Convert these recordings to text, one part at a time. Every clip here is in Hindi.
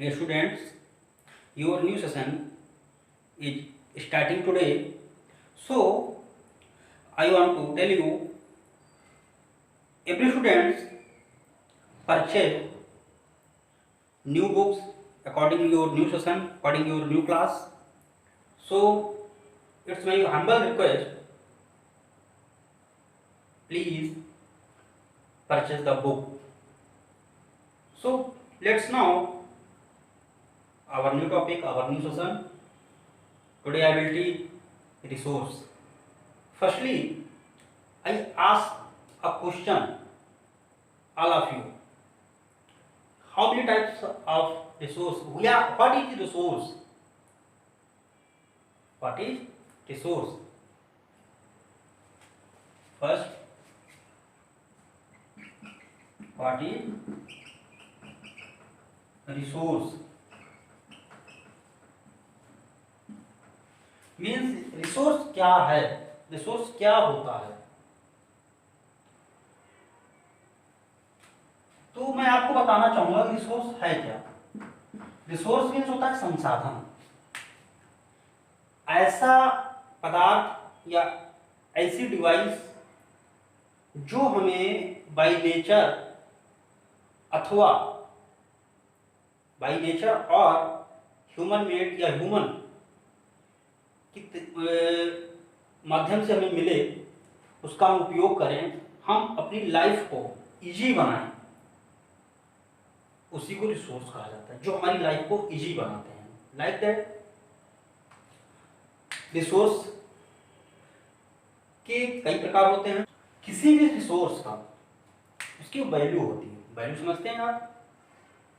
Dear students, your new session is starting today. So, I want to tell you, every student purchase new books according to your new session, according to your new class. So, it's my humble request, please purchase the book. So, let's now our new topic, our new session. Today I will teach resource. Firstly, I ask a question, all of you. How many types of resource? What is resource? What is resource? First, what is resource? Means resource क्या है, रिसोर्स क्या होता है। तो मैं आपको बताना चाहूंगा कि रिसोर्स है क्या। रिसोर्स मीन्स होता है संसाधन, ऐसा पदार्थ या ऐसी डिवाइस जो हमें बाय नेचर अथवा बाय नेचर और ह्यूमन मेड या ह्यूमन कि माध्यम से हमें मिले, उसका हम उपयोग करें, हम अपनी लाइफ को इजी बनाएं, उसी को रिसोर्स कहा जाता है, जो हमारी लाइफ को इजी बनाते हैं। लाइक दैट रिसोर्स के कई प्रकार होते हैं। किसी भी रिसोर्स का उसकी वैल्यू होती है। वैल्यू समझते हैं आप?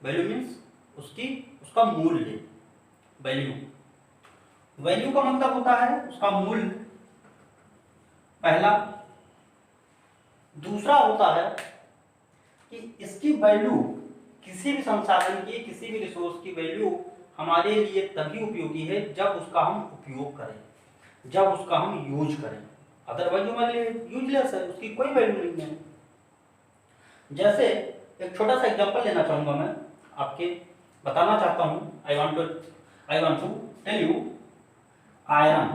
वैल्यू मीन्स उसका मूल्य। वैल्यू का मतलब होता है उसका मूल्य, पहला। दूसरा होता है कि इसकी वैल्यू, किसी भी संसाधन की, किसी भी रिसोर्स की वैल्यू हमारे लिए तभी उपयोगी है जब उसका हम उपयोग करें, जब उसका हम यूज करें। अदरवाइज हमारे लिए यूजलेस है, उसकी कोई वैल्यू नहीं है। जैसे एक छोटा सा एग्जांपल लेना चाहूंगा, मैं आपके बताना चाहता हूं। I want to tell you iron.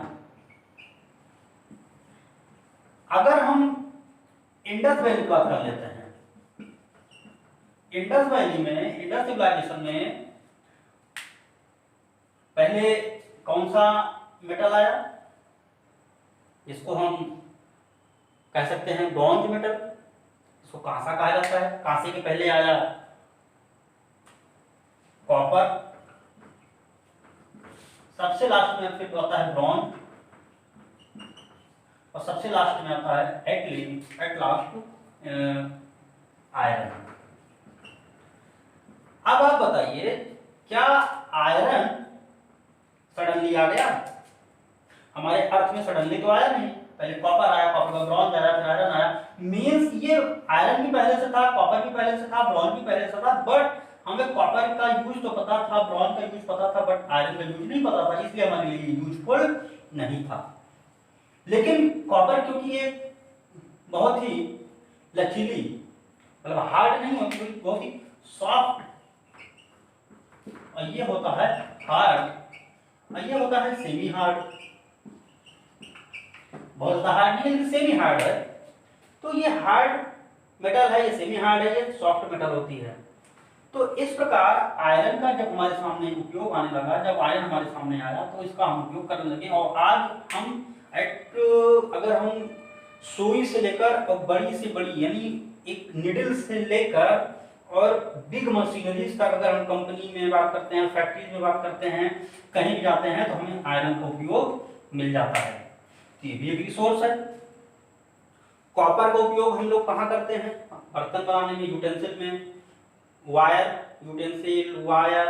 अगर हम इंडस वैली की बात कर लेते हैं, इंडस वैली में, इंडस सिविलाइजेशन में पहले कौन सा मेटल आया, इसको हम कह सकते हैं ब्रॉन्ज मेटल। इसको कांसा कहा जाता है। कांसे के पहले आया कॉपर, सबसे लास्ट में फिर आता है ब्रॉन्ज, और सबसे लास्ट में आता है एट लास्ट आयरन। अब आप बताइए, क्या आयरन सडनली आ गया? हमारे अर्थ में सडनली तो आया नहीं। पहले कॉपर आया, कॉपर का ब्रॉन्ज आया, फिर आयरन आया। मींस ये आयरन भी पहले से था, कॉपर भी पहले से था, ब्रॉन्ज भी पहले से था, बट हमें कॉपर का यूज तो पता था, ब्रॉन्ज का यूज पता था, बट आयरन का यूज नहीं पता था, इसलिए हमारे लिए यूजफुल नहीं था। लेकिन कॉपर क्योंकि ये बहुत ही लचीली, मतलब हार्ड नहीं होती, बहुत ही सॉफ्ट, और ये होता है हार्ड, और ये होता है सेमी हार्ड। बहुत ज्यादा हार्ड नहीं है, लेकिन सेमी हार्ड है। तो ये हार्ड मेटल है, ये सेमी हार्ड है, ये सॉफ्ट मेटल होती है। तो इस प्रकार आयरन का जब हमारे सामने उपयोग आने लगा, जब आयरन हमारे सामने आया, तो इसका हम उपयोग करने लगे। और आज हम अगर हम सुई से लेकर और बड़ी से बड़ी, यानी एक निडल से लेकर और बिग मशीनरीज तक, अगर हम कंपनी में बात करते हैं, फैक्ट्रीज में बात करते हैं, कहीं भी जाते हैं, तो हमें आयरन का उपयोग मिल जाता है। तो ये भी एक रिसोर्स है। कॉपर का उपयोग हम लोग कहाँ करते हैं? बर्तन बनाने में, यूटेंसिल में, वायर, यूटेंसिल, वायर,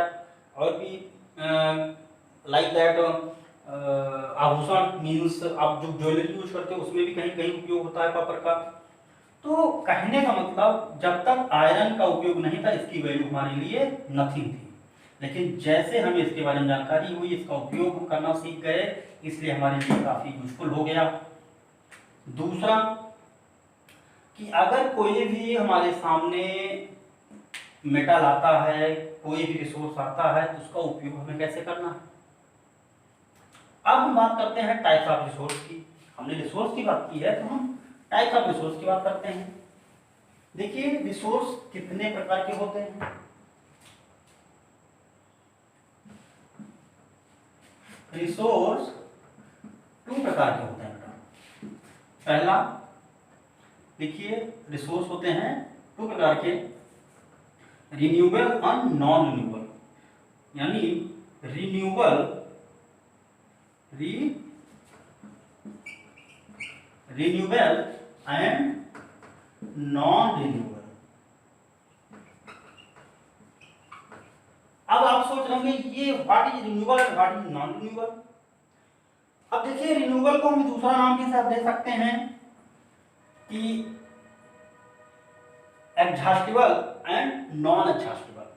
और भी लाइक दैट आभूषण, मीन्स आप जो ज्वेलरी यूज करते हो उसमें भी कहीं कहीं उपयोग होता है कॉपर का। तो कहने का मतलब, जब तक आयरन का उपयोग नहीं था, इसकी वैल्यू हमारे लिए नथिंग थी। लेकिन जैसे हमें इसके बारे में जानकारी हुई, इसका उपयोग करना सीख गए, इसलिए हमारे लिए काफी यूजफुल हो गया। दूसरा कि अगर कोई भी हमारे सामने मेटल आता है, कोई भी रिसोर्स आता है, तो उसका उपयोग हमें कैसे करना है। अब हम बात करते हैं टाइप्स ऑफ रिसोर्स की। हमने रिसोर्स की बात की है, तो हम टाइप्स ऑफ रिसोर्स की बात करते हैं। देखिए रिसोर्स कितने प्रकार के होते हैं। रिसोर्स 2 प्रकार के होते हैं बेटा। पहला देखिए रिसोर्स होते हैं 2 प्रकार के, रिन्यूएबल और नॉन रिन्यूएबल। यानी renewable renewable and non renewable. अब आप सोच रहे होंगे ये व्हाट इज रिन्यूएबल और व्हाट इज नॉन रिन्यूएबल। अब देखिए रिन्यूएबल को हम दूसरा नाम भी दे सकते हैं कि एग्जॉस्टिबल एंड नॉन एग्जॉस्टिबल।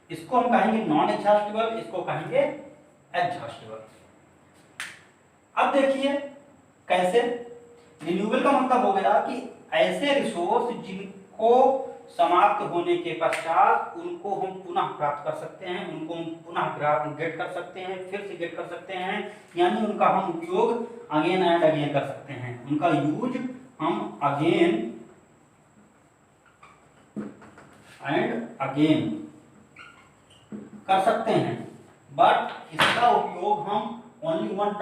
इसको हम कहेंगे नॉन एग्जॉस्टिबल, इसको कहेंगे एग्जॉस्टिबल। अब देखिए कैसे। रिन्यूएबल का मतलब हो गया कि ऐसे रिसोर्स जिनको समाप्त होने के पश्चात उनको हम पुनः प्राप्त कर सकते हैं, उनको हम पुनः गेट कर सकते हैं, फिर से गेट कर सकते हैं, यानी उनका हम उपयोग अगेन एंड अगेन कर सकते हैं, उनका यूज हम अगेन एंड अगेन कर सकते हैं। बट इसका उपयोग हम ओनली वन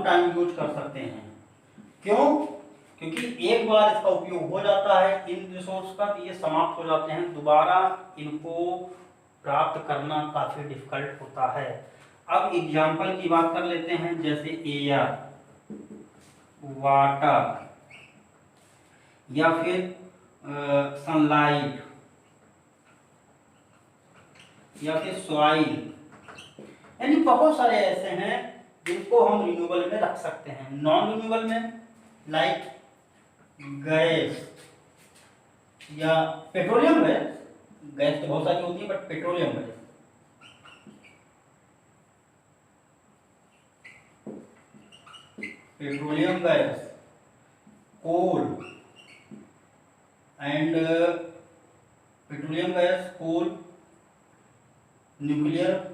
टाइम यूज कर सकते हैं। क्यों? क्योंकि एक बार इसका उपयोग हो जाता है इन रिसोर्स का, तो ये समाप्त हो जाते हैं, दोबारा इनको प्राप्त करना काफी डिफिकल्ट होता है। अब एग्जाम्पल की बात कर लेते हैं, जैसे एयर, वाटर या फिर सनलाइट या फिर सॉइल, यानी बहुत सारे ऐसे हैं जिनको हम रिन्यूएबल में रख सकते हैं। नॉन रिन्यूएबल में लाइक गैस या पेट्रोलियम गैस, गैस तो बहुत सारी होती है but petroleum gas, coal and petroleum gas, coal, nuclear,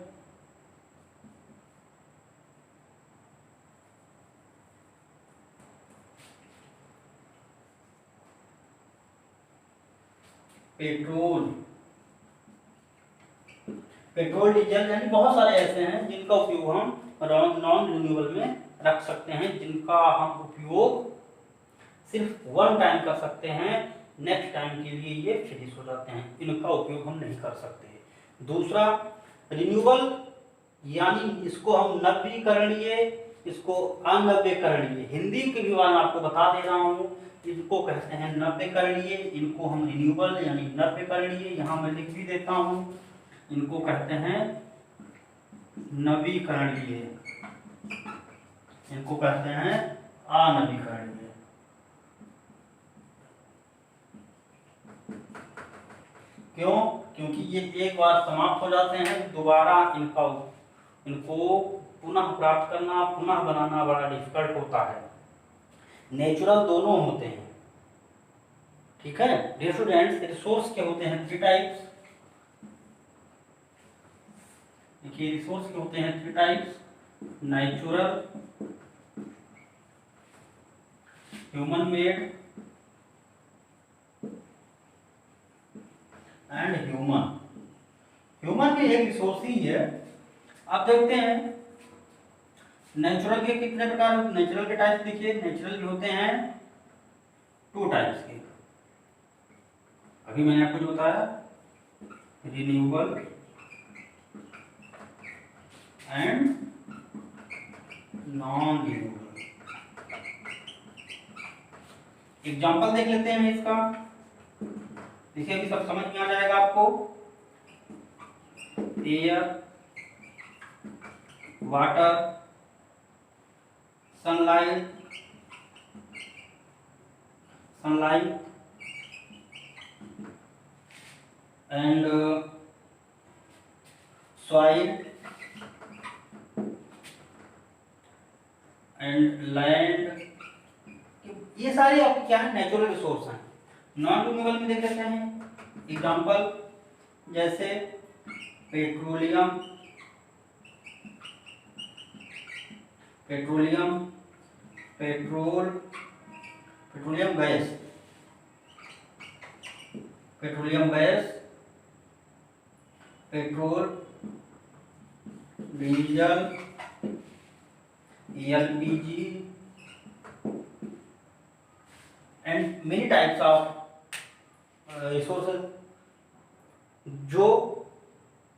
petrol diesel, यानी बहुत सारे ऐसे हैं जिनका उपयोग हम नॉन रिन्यूएबल में रख सकते हैं, जिनका हम उपयोग सिर्फ वन टाइम कर सकते हैं, नेक्स्ट टाइम के लिए ये फिनिश हो जाते हैं, इनका उपयोग हम नहीं कर सकते। दूसरा रिन्यूएबल, यानी इसको हम नवीकरणीय, इसको अनवीकरणीय, हिंदी के भी मैं आपको बता दे रहा हूँ, इनको कहते हैं नवीकरणीय, इनको हम रिन्यूएबल यानी नवीकरणीय, यहाँ मैं लिख भी देता हूँ, इनको कहते हैं नवीकरणीय, इनको कहते हैं अनवीकरणीय। क्यों? क्योंकि ये एक बार समाप्त हो जाते हैं, दोबारा इनको पुनः प्राप्त करना, पुनः बनाना बड़ा डिफिकल्ट होता है। नेचुरल दोनों होते हैं, ठीक है। डियर स्टूडेंट्स, रिसोर्स के होते हैं 3 टाइप्स। देखिए रिसोर्स के होते हैं 3 types, natural, human made and human भी एक रिसोर्स ही है। आप देखते हैं नेचुरल के कितने प्रकार, नेचुरल के टाइप्स देखिए, नेचुरल के होते हैं 2 टाइप्स के। अभी मैंने आपको जो बताया, renewable and non renewable. Example देख लेते हैं इसका, देखिए अभी सब समझ में आ जाएगा आपको। Air, water, sunlight and soil and land, ये सारे आपके क्या है, नेचुरल रिसोर्स हैं। नॉन रिन्यूएबल में देख लेते हैं एग्जांपल, जैसे petroleum, petroleum gas, petroleum gas, petrol, diesel, LPG and many types of resources जो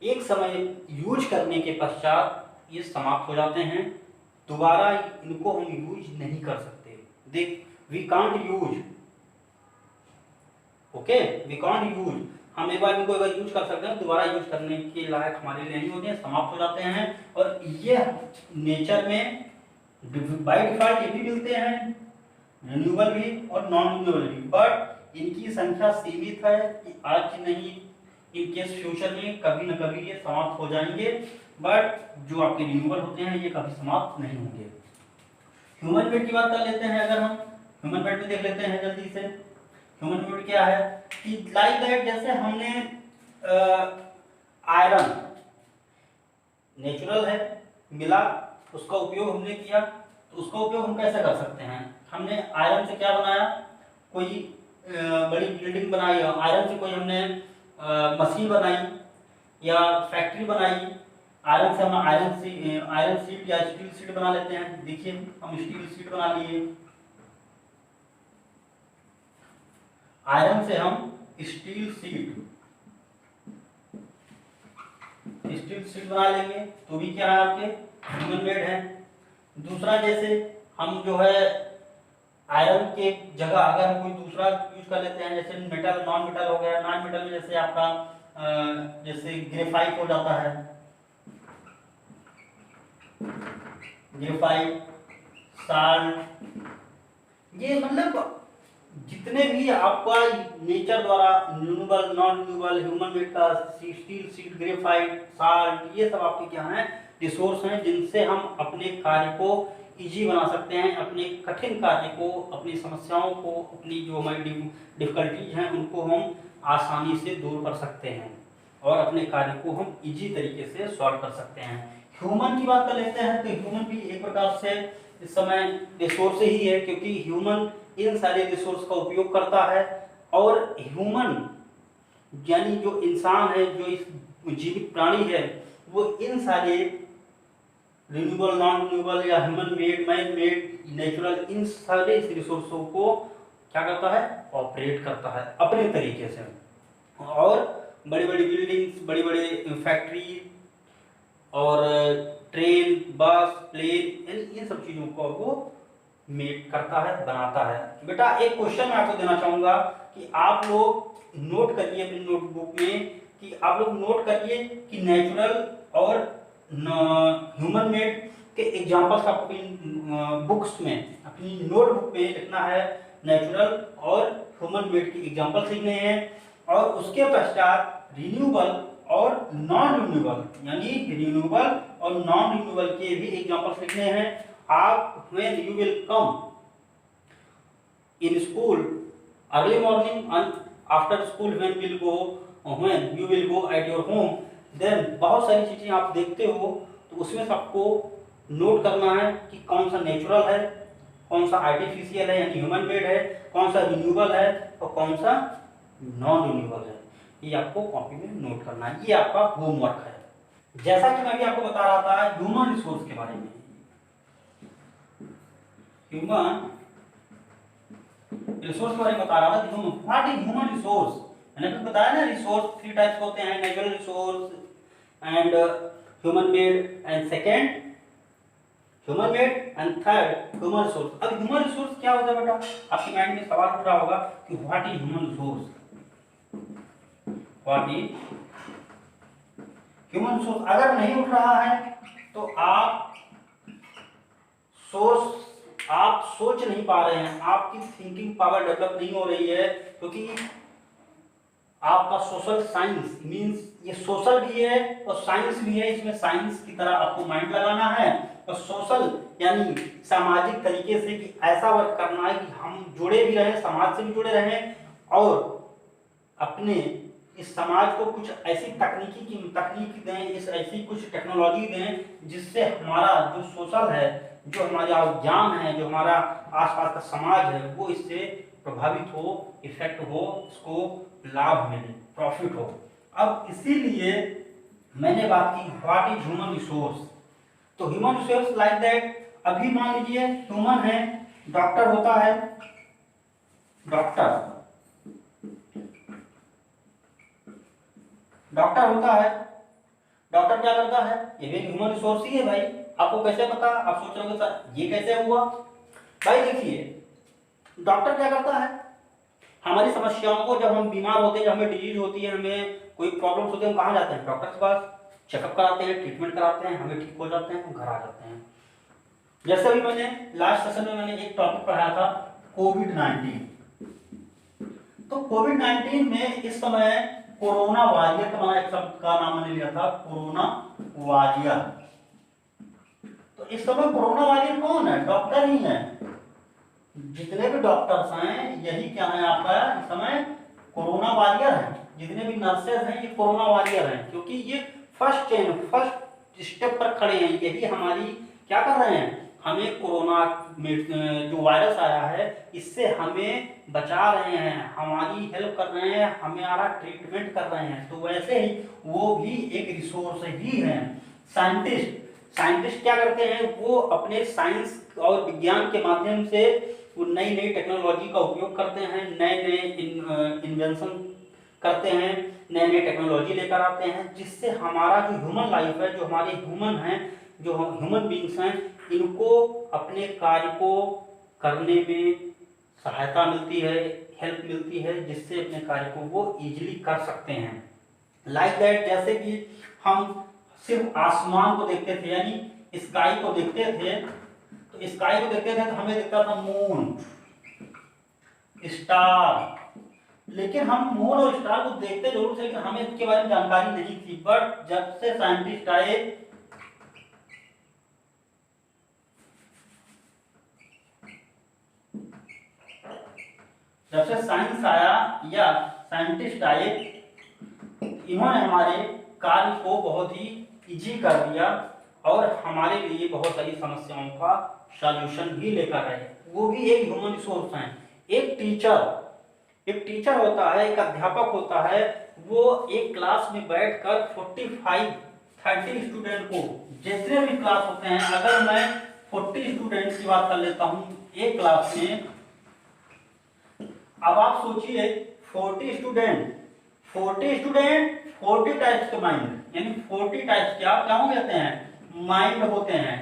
एक समय यूज करने के पश्चात ये समाप्त हो जाते हैं, दोबारा इनको हम यूज नहीं कर सकते। देख, we can't use, okay, we can't use, हम एक बार इनको अगर यूज कर सकते हैं, दोबारा यूज करने के लायक हमारे लिए नहीं होते हैं, समाप्त हो जाते हैं। और ये नेचर में बाय डिफॉल्ट ये भी मिलते हैं, रिन्यूएबल भी और नॉन रिन्यूएबल भी, बट इनकी संख्या सीमित है कि आज नहीं, इन केस फ्यूचर में कभी न कभी ये समाप्त हो जाएंगे, बट जो आपके रिन्यूएबल होते हैं ये कभी समाप्त नहीं होंगे। ह्यूमन वेट की बात कर लेते हैं, अगर हम ह्यूमन वेट में देख लेते हैं जल्दी से। ह्यूमन वेट क्या है कि लाइक दैट, जैसे हमने आयरन नेचुरल है, मिला, उसका उपयोग हमने किया, तो उसका उपयोग हम कैसे कर सकते हैं? हमने आयरन से क्या बनाया, कोई बड़ी बिल्डिंग बनाई, आयरन से कोई हमने मशीन बनाई या फैक्ट्री बनाई, आयरन से हम आयरन शीट या स्टील शीट बना लेते हैं। देखिए हम स्टील शीट बना लिए, आयरन से हम स्टील शीट बना लेंगे, तो भी क्या है आपके ह्यूमन मेड है। दूसरा, जैसे हम जो है आयरन के जगह अगर हम कोई दूसरा यूज कर लेते हैं, जैसे मेटल, नॉन मेटल हो गया, नॉन मेटल में जैसे आपका जैसे ग्रेफाइट हो जाता है, ग्रेफाइट, साल्ट, ये मतलब जितने भी आपका नेचर द्वारा renewable, non renewable, human made का स्टील शीट, ग्रेफाइट, साल्ट, ये सब आपके क्या हैं, रिसोर्स हैं, जिनसे हम अपने कार्य को इजी बना सकते हैं, अपने कठिन कार्य को, अपनी समस्याओं को, अपनी जो हमारी डिफिकल्टीज हैं उनको हम आसानी से दूर कर सकते हैं और अपने कार्य को हम इजी तरीके से सॉल्व कर सकते हैं। ह्यूमन की बात कर लेते हैं, तो ह्यूमन भी एक प्रकार से इस समय रिसोर्स ही है, क्योंकि ह्यूमन इन सारे रिसोर्स का उपयोग करता है। और ह्यूमन यानी जो इंसान है, जो इस जीवित प्राणी है, वो इन सारे रिन्यूएबल, नॉन रिन्यूएबल या human made, man made, natural, इन सारे रिसोर्सों को क्या करता है, ऑपरेट करता है अपने तरीके से। और बड़ी बड़ी बिल्डिंग्स, बड़ी बड़ी फैक्ट्री और ट्रेन, बस, प्लेन, इन सब चीजों को वो मेक करता है, बनाता है। बेटा एक क्वेश्चन मैं आपको देना चाहूंगा कि आप लोग नोट करिए अपनी नोटबुक में, कि आप लोग नोट करिए कि नेचुरल और ह्यूमन मेड के एग्जांपल्स आपको अपनी बुक्स में, अपनी नोटबुक में लिखना है। नेचुरल और ह्यूमन मेड के एग्जांपल्स लिखने हैं, और उसके पश्चात रिन्यूएबल और नॉन रिन्यूएबल, यानी रिन्यूएबल और नॉन रिन्यूएबल के भी एग्जांपल्स लिखने हैं। आप when you will come in school early morning and after school when you will go at your home, then बहुत सारी चीजें आप देखते हो, तो उसमें सबको नोट करना है कि कौन सा नेचुरल है, कौन सा आर्टिफिशियल है यानी ह्यूमन मेड है, कौन सा रिन्यूएबल है और कौन सा नॉन रिन्यूएबल है। ये आपको कॉपी में नोट करना है, ये आपका होमवर्क है। जैसा कि मैं भी आपको बता रहा था ह्यूमन रिसोर्स के बारे में, ह्यूमन रिसोर्स के बारे में बता रहा था। What is human resource? मैंने आपको बताया ना, रिसोर्स 3 टाइप्स होते हैं, natural resource and human made, and second human made, and third human resource. अब ह्यूमन रिसोर्स क्या होता है बेटा? आपके माइंड में सवाल उठ रहा होगा कि what is human resource, what is human resource. अगर नहीं उठ रहा है तो आप सोच नहीं पा रहे हैं, आपकी थिंकिंग पावर डेवलप नहीं हो रही है, क्योंकि आपका सोशल साइंस मींस ये सोशल भी है और साइंस भी है। इसमें साइंस की तरह आपको माइंड लगाना है, और सोशल यानी सामाजिक तरीके से कि ऐसा वर्क करना है कि हम जुड़े भी रहें, समाज से भी जुड़े रहें और अपने इस समाज को कुछ ऐसी तकनीक दें, इस ऐसी कुछ टेक्नोलॉजी दें जिससे हमारा जो सोशल है, जो हमारा ज्ञान है, जो हमारा आसपास का समाज है, वो इससे प्रभावित हो, इफेक्ट हो, इसको लाभ मिले, प्रॉफिट हो। अब इसीलिए मैंने बात की व्हाट इज ह्यूमन रिसोर्स। तो ह्यूमन रिसोर्स लाइक दैट, अभी मान लीजिए ह्यूमन है, डॉक्टर होता है, डॉक्टर होता है, डॉक्टर क्या करता है, ये भी ह्यूमन रिसोर्स ही है भाई। आपको कैसे पता, आप सोच रहे होंगे सर ये कैसे हुआ। भाई देखिए, डॉक्टर क्या करता है, हमारी समस्याओं को, जब हम बीमार होते हैं, जब हमें डिजीज होती है, हमें कोई प्रॉब्लम्स होती है, हम कहाँ जाते हैं, डॉक्टर के पास, चेकअप कराते हैं, ट्रीटमेंट कराते हैं, हमें ठीक हो जाते हैं, हम घर आ जाते हैं। जैसे अभी मैंने लास्ट सेशन में मैंने एक टॉपिक पढ़ाया था कोविड-19। तो कोविड-19 में इस समय कोरोना वॉरियर का एक शब्द का नाम मैंने लिया था, कोरोना वॉरियर। तो इस समय कोरोना वॉरियर कौन है, डॉक्टर ही है। जितने भी डॉक्टर्स हैं यही क्या है आपका इस समय कोरोना वॉरियर है। जितने भी नर्सेज हैं ये कोरोना वॉरियर हैं, क्योंकि ये फर्स्ट स्टेप पर खड़े हैं। यही हमारी क्या कर रहे हैं, हमें कोरोना जो वायरस आया है इससे हमें बचा रहे हैं, हमारी हेल्प कर रहे हैं, हमारा ट्रीटमेंट कर रहे हैं। तो वैसे ही वो भी एक रिसोर्स ही है। साइंटिस्ट क्या करते हैं, वो अपने साइंस और विज्ञान के माध्यम से वो नई नई टेक्नोलॉजी का उपयोग करते हैं, नए नए इन्वेंशन करते हैं, नए नए टेक्नोलॉजी लेकर आते हैं, जिससे हमारा जो ह्यूमन लाइफ है, जो हमारे ह्यूमन हैं, जो ह्यूमन बींग्स हैं, इनको अपने कार्य को करने में सहायता मिलती है, हेल्प मिलती है, जिससे अपने कार्य को वो इजीली कर सकते हैं। लाइक दैट, जैसे कि हम सिर्फ आसमान को देखते थे, यानी स्काई को देखते थे, तो स्काई को देखते थे तो हमें दिखता था मून, स्टार, लेकिन हम मून और स्टार को देखते जरूर थे, लेकिन हमें इसके बारे में जानकारी नहीं थी। बट जब से साइंटिस्ट आए, जब से साइंस आया या साइंटिस्ट आए, इन्होंने हमारे कार्य को बहुत ही इजी कर दिया और हमारे लिए बहुत सारी समस्याओं का सॉल्यूशन भी लेकर आए। वो भी एक ह्यूमन रिसोर्स हैं। एक टीचर होता है, एक अध्यापक होता है, वो एक क्लास में बैठकर 30 स्टूडेंट को, जितने भी क्लास होते हैं, अगर मैं 40 स्टूडेंट की बात कर लेता हूं एक क्लास में, अब आप सोचिए 40 स्टूडेंट 40 टाइप्स के माइंड, यानी 40 टाइप्स क्या हो जाते हैं, माइंड होते हैं।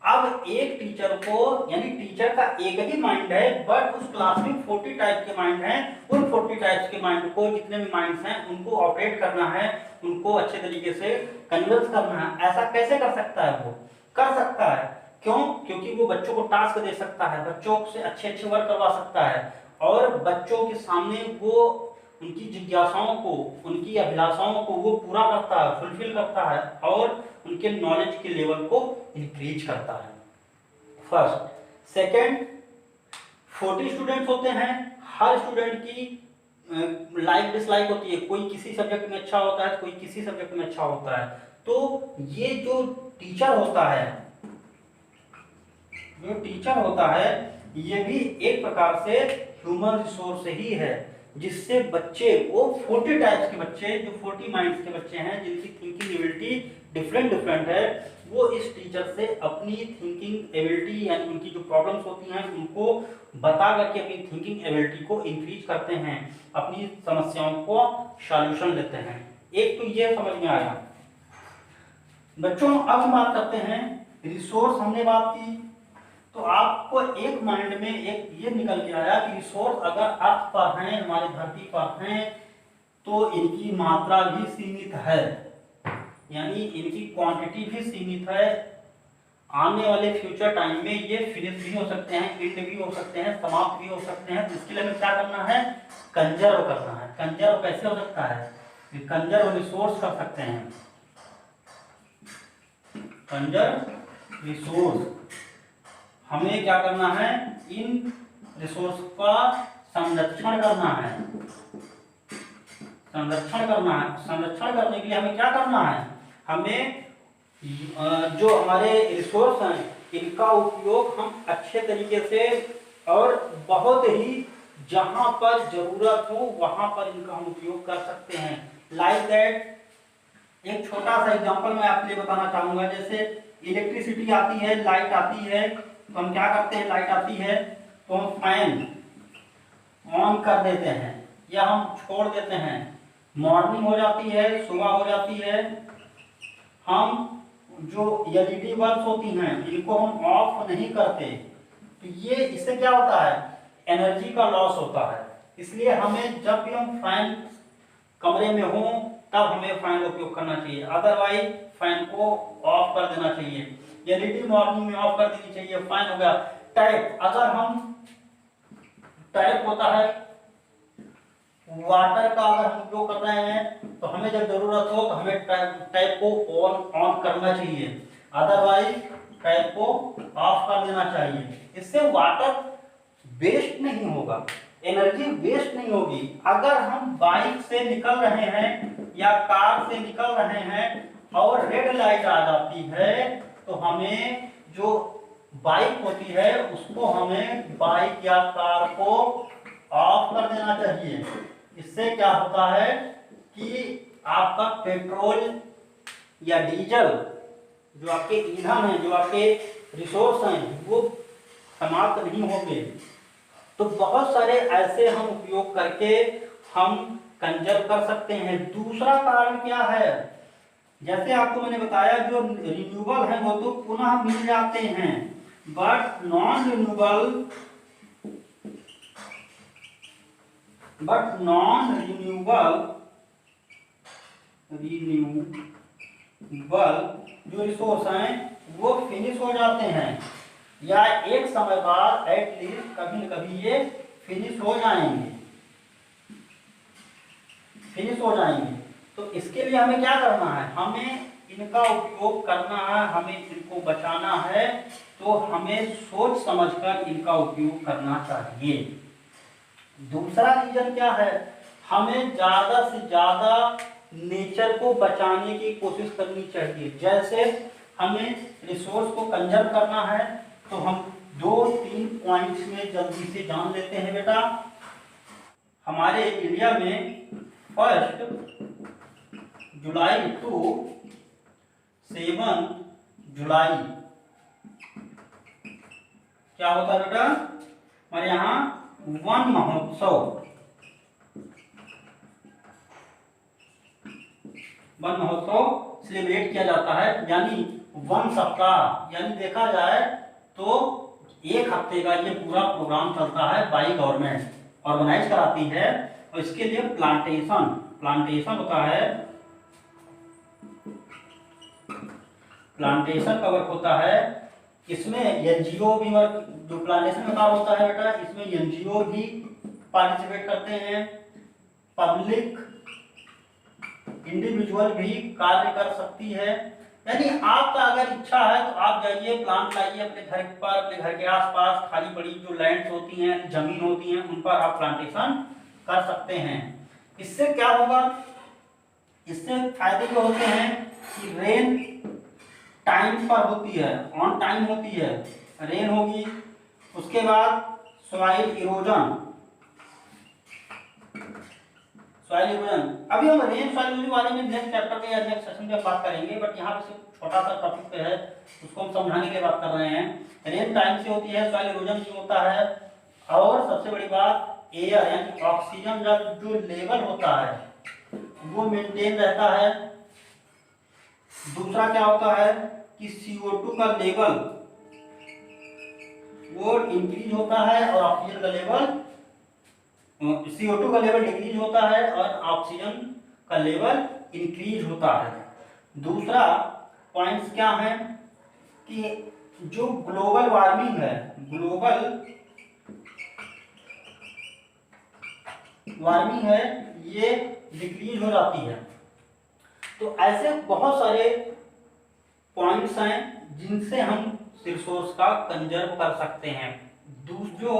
अब एक टीचर को, यानी टीचर का एक ही माइंड है, बट उस क्लास में 40 टाइप के माइंड हैं। उन 40 टाइप्स के माइंड को, जितने भी माइंड्स हैं, उनको ऑपरेट करना है, उनको अच्छे तरीके से कन्विंस करना है। ऐसा कैसे कर सकता है, वो कर सकता है। क्यों? क्योंकि वो बच्चों को टास्क दे सकता है, बच्चों से अच्छे वर्क करवा सकता है, और बच्चों के सामने वो उनकी जिज्ञासाओं को, उनकी अभिलाषाओं को वो पूरा करता है, फुलफिल करता है, और उनके नॉलेज के लेवल को इंक्रीज करता है। फर्स्ट। सेकंड, 40 स्टूडेंट्स होते हैं, हर स्टूडेंट की लाइक डिसलाइक होती है, कोई किसी सब्जेक्ट में अच्छा होता है, कोई किसी सब्जेक्ट में अच्छा होता है। तो ये जो टीचर होता है, ये भी एक प्रकार से ह्यूमन रिसोर्स ही है, जिससे बच्चे, वो 40 टाइप्स के बच्चे, जो 40 माइंड्स के बच्चे हैं, जिनकी थिंकिंग एबिलिटी डिफरेंट है, वो इस टीचर से अपनी थिंकिंग एबिलिटी, यानी उनकी जो प्रॉब्लम्स होती हैं उनको बता करके अपनी थिंकिंग एबिलिटी को इंक्रीज करते हैं, अपनी समस्याओं को सॉल्यूशन लेते हैं। एक तो ये समझ में आया। बच्चों, अब हम बात करते हैं रिसोर्स, हमने बात की, तो आपको एक माइंड में एक ये निकल के आया कि रिसोर्स अगर अर्थ पर हैं, हमारे धरती पर हैं, तो इनकी मात्रा भी सीमित है, यानी इनकी क्वांटिटी भी सीमित है। आने वाले फ्यूचर टाइम में ये फिनिश भी हो सकते हैं, एंड भी हो सकते हैं, समाप्त भी हो सकते हैं। तो इसके लिए हमें क्या करना है, कंजर्व करना है। कंजर्व कैसे हो सकता है, कंजर्व रिसोर्स कर सकते हैं, कंजर्व रिसोर्स। हमें क्या करना है, इन रिसोर्स का संरक्षण करना है, संरक्षण करना है। संरक्षण करने के लिए हमें क्या करना है, हमें जो हमारे रिसोर्स हैं इनका उपयोग हम अच्छे तरीके से और बहुत ही जहां पर जरूरत हो वहां पर इनका हम उपयोग कर सकते हैं। लाइक दैट, एक छोटा सा एग्जांपल मैं आपके लिए बताना चाहूंगा। जैसे इलेक्ट्रिसिटी आती है, लाइट आती है, तो हम क्या करते हैं, लाइट आती है तो हम फैन ऑन कर देते हैं या हम छोड़ देते हैं। मॉर्निंग हो जाती है, सुबह हो जाती है, हम जो एलईडी बल्ब होती हैं इनको हम ऑफ नहीं करते, तो ये इससे क्या होता है, एनर्जी का लॉस होता है। इसलिए हमें जब भी हम फैन कमरे में हो तब हमें फैन का उपयोग करना चाहिए, अदरवाइज फैन को ऑफ कर देना चाहिए। एलईडी मॉर्निंग में ऑफ कर देनी चाहिए। फैन हो गया। टैप, अगर हम टैप होता है वाटर का, अगर हम उपयोग कर रहे हैं तो हमें जब जरूरत हो तो हमें टैप को ऑन करना चाहिए, अदरवाइज टैप को ऑफ कर देना चाहिए। इससे वाटर वेस्ट नहीं होगा, एनर्जी वेस्ट नहीं होगी। अगर हम बाइक से निकल रहे हैं या कार से निकल रहे हैं और रेड लाइट आ जाती है तो हमें जो बाइक होती है उसको हमें बाइक या कार को ऑफ कर देना चाहिए। इससे क्या होता है कि आपका पेट्रोल या डीजल जो आपके ईंधन है, जो आपके रिसोर्स हैं, वो समाप्त नहीं होंगे। तो बहुत सारे ऐसे हम उपयोग करके हम कंजर्व कर सकते हैं। दूसरा कारण क्या है, जैसे आपको मैंने बताया जो रिन्यूएबल है वो तो पुनः मिल जाते हैं, बट नॉन रिन्यूएबल जो रिसोर्स हैं वो फिनिश हो जाते हैं, या एक समय बाद एटलीस्ट कभी न कभी ये फिनिश हो जाएंगे। तो इसके लिए हमें क्या करना है, हमें इनका उपयोग करना है, हमें इनको बचाना है, तो हमें सोच समझकर इनका उपयोग करना चाहिए। दूसरा रीजन क्या है, हमें ज्यादा से ज्यादा नेचर को बचाने की कोशिश करनी चाहिए। जैसे हमें रिसोर्स को कंजर्व करना है तो हम 2-3 पॉइंट्स में जल्दी से जान लेते हैं बेटा। हमारे इंडिया में 1 जुलाई टू 7 जुलाई क्या होता है बेटा, हमारे यहाँ वन महोत्सव सेलिब्रेट किया जाता है, यानी वन सप्ताह, यानी देखा जाए तो 1 हफ्ते का ये पूरा प्रोग्राम चलता है बाई गवर्नमेंट ऑर्गेनाइज कराती है। और इसके लिए प्लांटेशन होता है, प्लांटेशन का वर्क होता है। इसमें एनजीओ भी वर्क, जो प्लांटेशन का काम होता है बेटा, इसमें एनजीओ भी पार्टिसिपेट करते हैं, पब्लिक इंडिविजुअल भी कार्य कर सकती है। यानी आपका अगर इच्छा है तो आप जाइए, प्लांट लाइए अपने घर पर, अपने घर के आसपास खाली पड़ी जो लैंड्स होती हैं, जमीन होती हैं, उन पर आप प्लांटेशन कर सकते हैं। इससे क्या होगा, इससे फायदे जो होते हैं कि रेन टाइम पर होती है, ऑन टाइम होती है, रेन होगी। उसके बाद सॉइल इरोजन, अभी हम रेन सॉइल इरोजन बारे में नेक्स्ट चैप्टर में या नेक्स्ट सेशन में बात करेंगे, बट यहाँ पे छोटा सा टॉपिक पे है, उसको हम समझाने के लिए बात कर रहे हैं। रेन टाइम से होती है, सॉइल इरोजन भी होता है, और सबसे बड़ी बात एयर यानी ऑक्सीजन जब जो लेवल होता है वो मेंटेन रहता है। दूसरा क्या होता है कि CO2 का लेवल वो इंक्रीज होता है और ऑक्सीजन का लेवल, CO2 का लेवल डिक्रीज होता है और ऑक्सीजन का लेवल इंक्रीज होता है। दूसरा पॉइंट्स क्या है कि जो ग्लोबल वार्मिंग है, ये डिक्रीज हो जाती है। तो ऐसे बहुत सारे पॉइंट्स हैं जिनसे हम रिसोर्स का कंजर्व कर सकते हैं। जो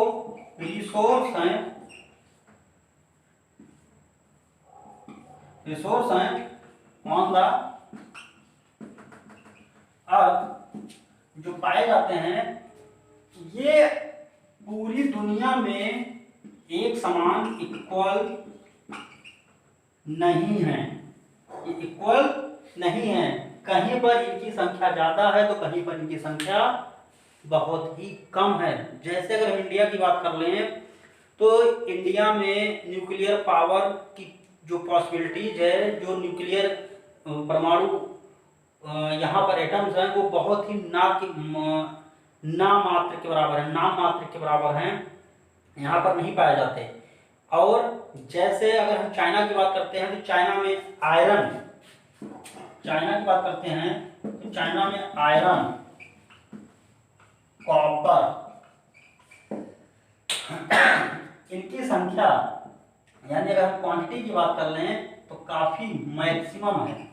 रिसोर्स हैं रिसोर्स हैं ऑन द अर्थ जो पाए जाते हैं, ये पूरी दुनिया में एक समान इक्वल नहीं है, ये इक्वल नहीं है। कहीं पर इनकी संख्या ज्यादा है तो कहीं पर इनकी संख्या बहुत ही कम है। जैसे अगर हम इंडिया की बात कर लें तो इंडिया में न्यूक्लियर पावर की जो पॉसिबिलिटीज है, जो न्यूक्लियर परमाणु यहाँ पर एटम्स हैं, वो बहुत ही नाम मात्र के बराबर हैं, यहाँ पर नहीं पाए जाते। और जैसे अगर हम चाइना की बात करते हैं तो चाइना में आयरन, चाइना की बात करते हैं तो चाइना में आयरन, कॉपर, इनकी संख्या यानी अगर हम क्वांटिटी की बात कर लें तो काफी मैक्सिमम है,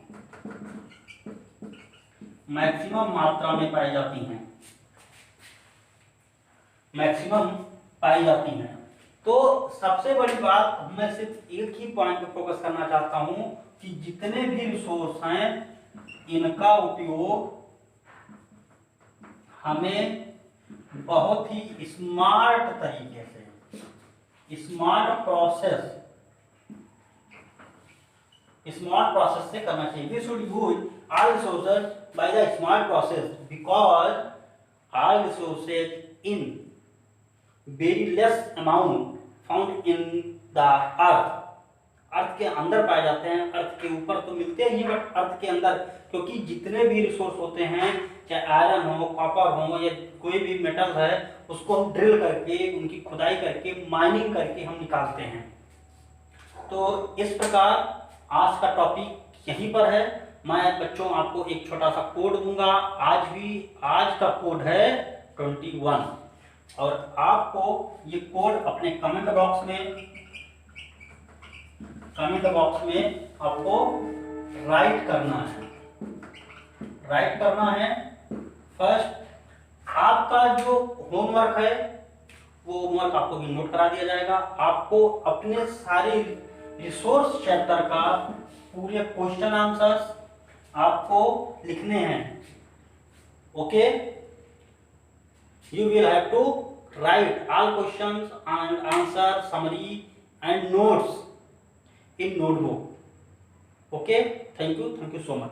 मैक्सिमम मात्रा में पाई जाती हैं, मैक्सिमम पाई जाती हैं। तो सबसे बड़ी बात मैं सिर्फ एक ही पॉइंट पे फोकस करना चाहता हूं कि जितने भी रिसोर्स हैं इनका उपयोग हमें बहुत ही स्मार्ट तरीके से, स्मार्ट प्रोसेस से करना चाहिए। We should use all resources by the smart process because all resources in very less amount found in the earth, अर्थ के अंदर पाए जाते हैं, अर्थ के ऊपर तो मिलते ही बट अर्थ के अंदर, क्योंकि जितने भी रिसोर्स होते हैं, चाहे आयरन हो, कॉपर हो या कोई भी मेटल है, उसको हम ड्रिल करके, उनकी खुदाई करके, माइनिंग करके हम निकालते हैं। तो इस प्रकार आज का टॉपिक यहीं पर है। मैं बच्चों आपको एक छोटा सा कोड दूंगा, आज का कोड है 21 और आपको ये कोड अपने कमेंट बॉक्स में आपको राइट करना है। फर्स्ट आपका जो होमवर्क है वो होमवर्क आपको भी नोट करा दिया जाएगा। आपको अपने सारे रिसोर्स चैप्टर का पूरे क्वेश्चन आंसर्स आपको लिखने हैं। Okay, you will have to write all questions and answer summary and notes in notebook. Okay, thank you so much.